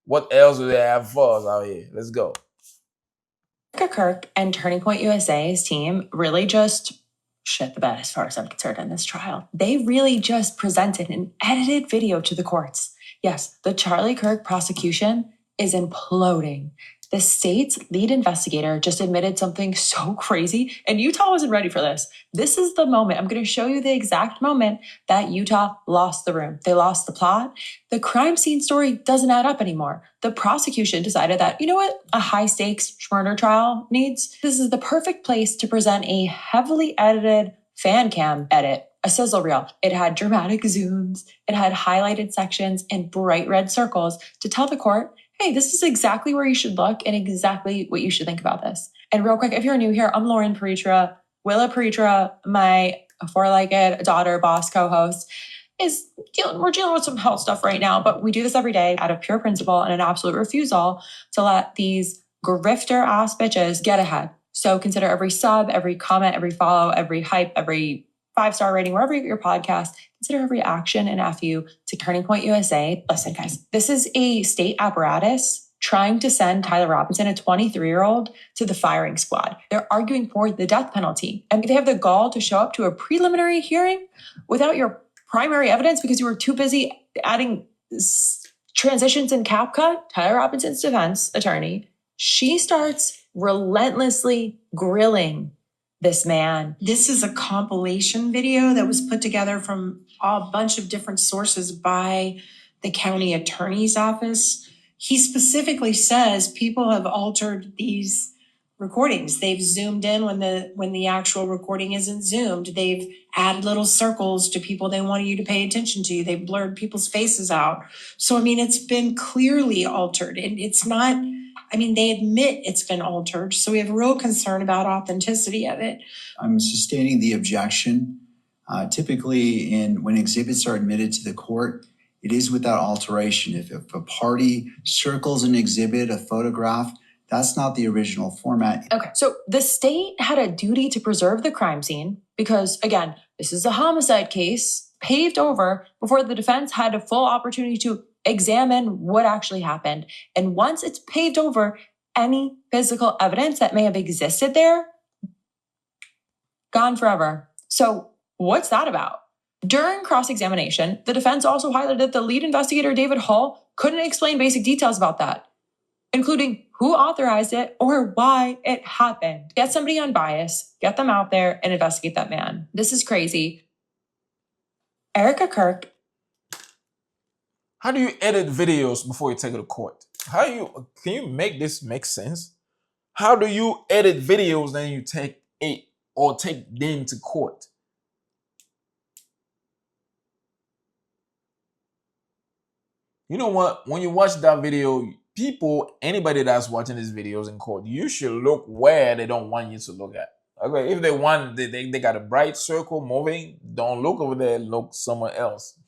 What else do they have for us out here? Let's go. Kirk and Turning Point USA's team really just shit the bed as far as I'm concerned in this trial. They really just presented an edited video to the courts. Yes, the Charlie Kirk prosecution is imploding. The state's lead investigator just admitted something so crazy, and Utah wasn't ready for this. This is the moment. I'm going to show you the exact moment that Utah lost the room. They lost the plot. The crime scene story doesn't add up anymore. The prosecution decided that, you know what, a high-stakes murder trial needs? This is the perfect place to present a heavily edited fan cam edit, a sizzle reel. It had dramatic zooms, it had highlighted sections and bright red circles to tell the court, hey, this is exactly where you should look and exactly what you should think about this. And real quick, if you're new here, I'm Lauren Paritra. Willa Paritra, my four-legged daughter, boss, co-host, we're dealing with some health stuff right now, but we do this every day out of pure principle and an absolute refusal to let these grifter ass bitches get ahead. So consider every sub, every comment, every follow, every hype, every 5-star rating, wherever you get your podcast, consider every action and FU to Turning Point USA. Listen, guys, this is a state apparatus trying to send Tyler Robinson, a 23-year-old, to the firing squad. They're arguing for the death penalty. And they have the gall to show up to a preliminary hearing without your primary evidence because you were too busy adding transitions in CapCut. Tyler Robinson's defense attorney, she starts relentlessly grilling this man. This is a compilation video that was put together from a bunch of different sources by the county attorney's office. He specifically says people have altered these recordings. They've zoomed in when the actual recording isn't zoomed. They've added little circles to people they want you to pay attention to. They've blurred people's faces out. So, I mean, it's been clearly altered. And it's not, I mean, they admit it's been altered. So we have real concern about authenticity of it. I'm sustaining the objection. Typically, when exhibits are admitted to the court, it is without alteration. If a party circles an exhibit, a photograph, that's not the original format. Okay, so the state had a duty to preserve the crime scene because, again, this is a homicide case paved over before the defense had a full opportunity to examine what actually happened. And once it's paved over, any physical evidence that may have existed there, gone forever. So what's that about? During cross-examination, the defense also highlighted that the lead investigator, David Hall, couldn't explain basic details about that, including who authorized it or why it happened. Get somebody unbiased, get them out there and investigate that man. This is crazy. Erica Kirk. How do you edit videos before you take it to court? Can you make this make sense? How do you edit videos then you take them to court? You know what? When you watch that video, anybody that's watching these videos in court, you should look where they don't want you to look at. Okay, if they got a bright circle moving, don't look over there, look somewhere else.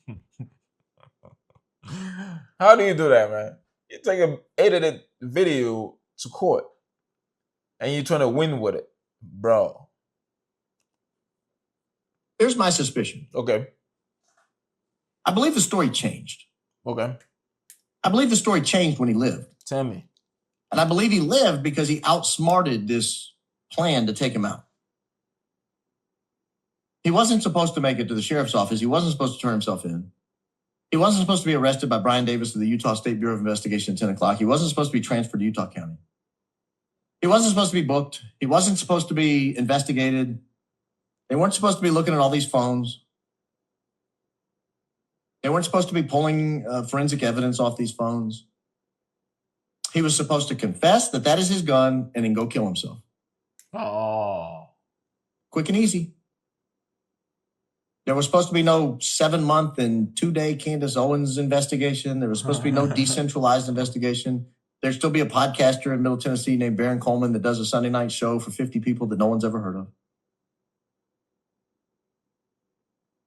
How do you do that, man? You take an edited video to court and you're trying to win with it, bro. Here's my suspicion. Okay. I believe the story changed. Okay. I believe the story changed when he lived. Tell me. And I believe he lived because he outsmarted this plan to take him out. He wasn't supposed to make it to the sheriff's office. He wasn't supposed to turn himself in. He wasn't supposed to be arrested by Brian Davis of the Utah State Bureau of Investigation at 10 o'clock. He wasn't supposed to be transferred to Utah County. He wasn't supposed to be booked. He wasn't supposed to be investigated. They weren't supposed to be looking at all these phones. They weren't supposed to be pulling forensic evidence off these phones. He was supposed to confess that is his gun and then go kill himself. Oh. Quick and easy. There was supposed to be no 7-month and 2-day Candace Owens investigation. There was supposed to be no decentralized investigation. There'd still be a podcaster in Middle Tennessee named Baron Coleman that does a Sunday night show for 50 people that no one's ever heard of.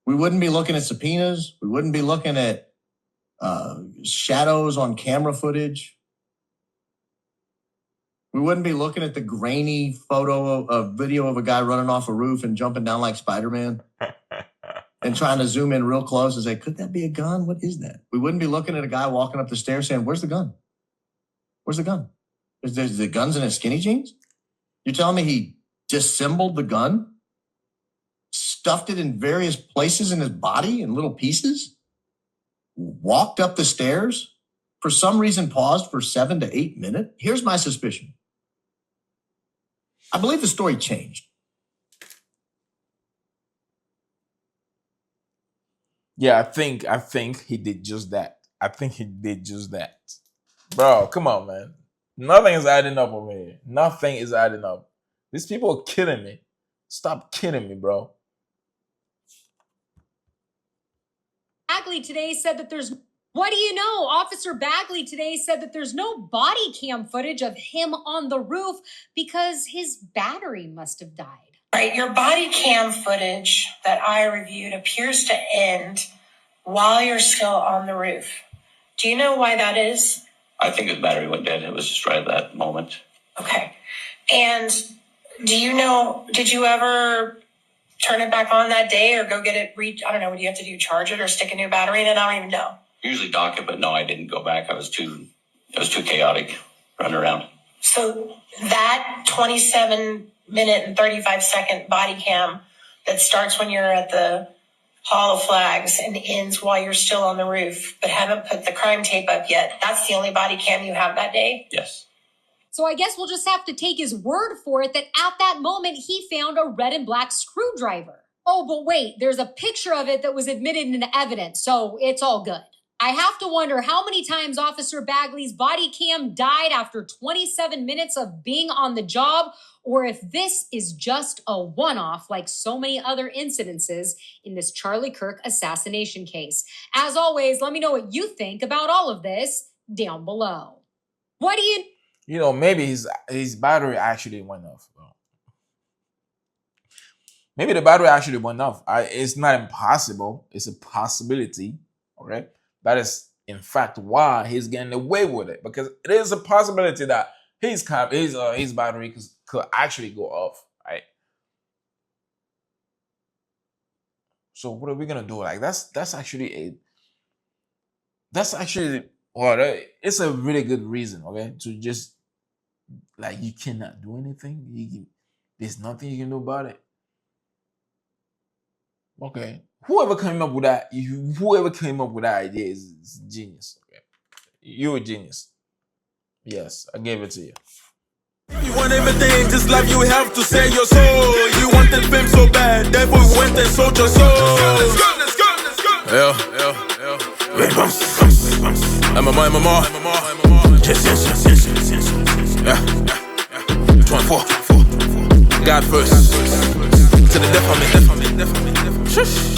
We wouldn't be looking at subpoenas. We wouldn't be looking at shadows on camera footage. We wouldn't be looking at the grainy video of a guy running off a roof and jumping down like Spider-Man and trying to zoom in real close and say, could that be a gun? What is that? We wouldn't be looking at a guy walking up the stairs saying, where's the gun? Where's the gun? Is the gun's in his skinny jeans? You're telling me he disassembled the gun? Stuffed it in various places in his body in little pieces? Walked up the stairs? For some reason paused for 7 to 8 minutes? Here's my suspicion. I believe the story changed. Yeah, I think he did just that. I think he did just that. Bro, come on, man. Nothing is adding up over here. Nothing is adding up. These people are killing me. Stop kidding me, bro. Bagley today said that there's, what do you know? Officer Bagley today said that there's no body cam footage of him on the roof because his battery must have died. Right, your body cam footage that I reviewed appears to end while you're still on the roof. Do you know why that is? I think his battery went dead. It was just right at that moment. Okay. And do you know, did you ever turn it back on that day or go get it, I don't know, what do you have to do, charge it or stick a new battery in it? I don't even know. Usually dock it, but no, I didn't go back. It was too chaotic running around. So that 27-minute and 35-second body cam that starts when you're at the Hall of Flags and ends while you're still on the roof, but haven't put the crime tape up yet, that's the only body cam you have that day? Yes. So I guess we'll just have to take his word for it that at that moment he found a red and black screwdriver. Oh, but wait, there's a picture of it that was admitted into evidence, so it's all good. I have to wonder how many times Officer Bagley's body cam died after 27 minutes of being on the job, or if this is just a one-off like so many other incidences in this Charlie Kirk assassination case. As always, let me know what you think about all of this down below. What do you... You know, maybe his battery actually went off, bro. Maybe the battery actually went off. It's not impossible. It's a possibility, okay? That is, in fact, why he's getting away with it. Because it is a possibility that his battery could actually go off, right? So what are we gonna do? Like that's actually it's a really good reason, okay, to just like you cannot do anything. There's nothing you can do about it. Okay. Whoever came up with that idea is genius. Okay. You're a genius. Yes, I gave it to you. You want everything in this life, you have to sell your soul. You wanted fame so bad, therefore you went and sold your soul. Let's go. Yeah. Yeah. 24. God first. To the death of me. Shush.